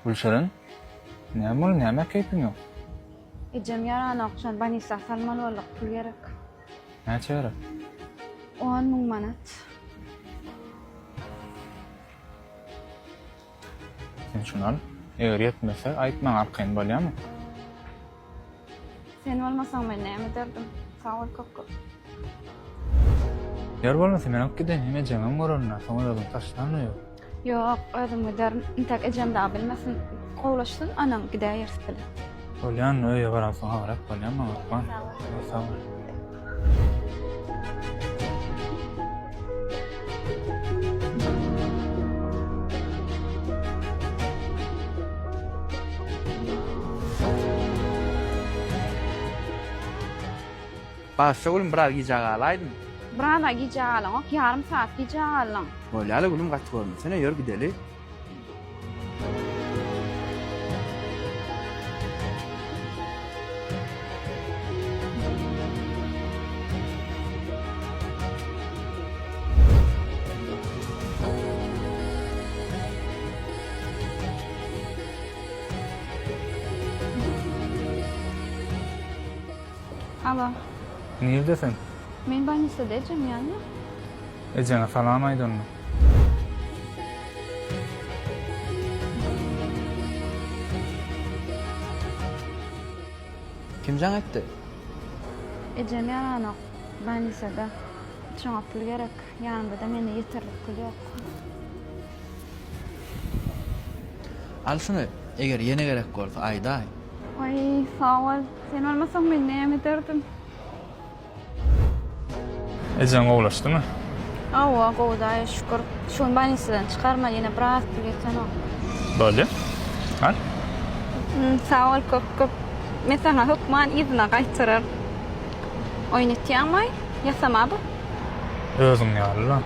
Gülşeren, näme keypin ýok? Ejem ýarany okşan banisa salman bolduk pul gerek. Näçe gerek? 10.000 manat. Sen şunal, eger yetmese aýtmaň arkaň bolýarmy? Sen bolmasaň men näme derdim? Sag ol köp. Ýer bolmasa men ok giden, heme jaňam görürler, soňra da taşlanýar. Ýok, özüm giderim. Intak ejem daha bilmesin. Gowlaşsyn, anam gidäýersin. Bolýan, öýe barasyň harak bolýarmy? Bakman. Sağ ol. Başda gülüm biraz gijaga alaydym. Brana gijalan, ok yarım saat gijalan. Bolýaly gülüm gaç görmesene ýör gideli. Alo, Nerdesin? men banisada ejem ýany. Ejeňe salam aýdym. Kim jaň etdi? Ejem ýarany banisada. Şoňa pul gerek. Ýanymda da mende ýeterlik pul ýok. Al şunu, eger ýene gerek bolsa aýda. Ay, sağ ol. Sen olmasaň men näme derdim? Ejeň gowlaşdymy? Awa, gowdaýa şükür. Şoň banisadan çykarma, ýene biraz pul ýetsen ok. Bolýar. Al. Sağ ol köp. Men sana hukman izna gaýtyrar. Oýnatýarmy? Ýasamady? Özüň ýaly lan.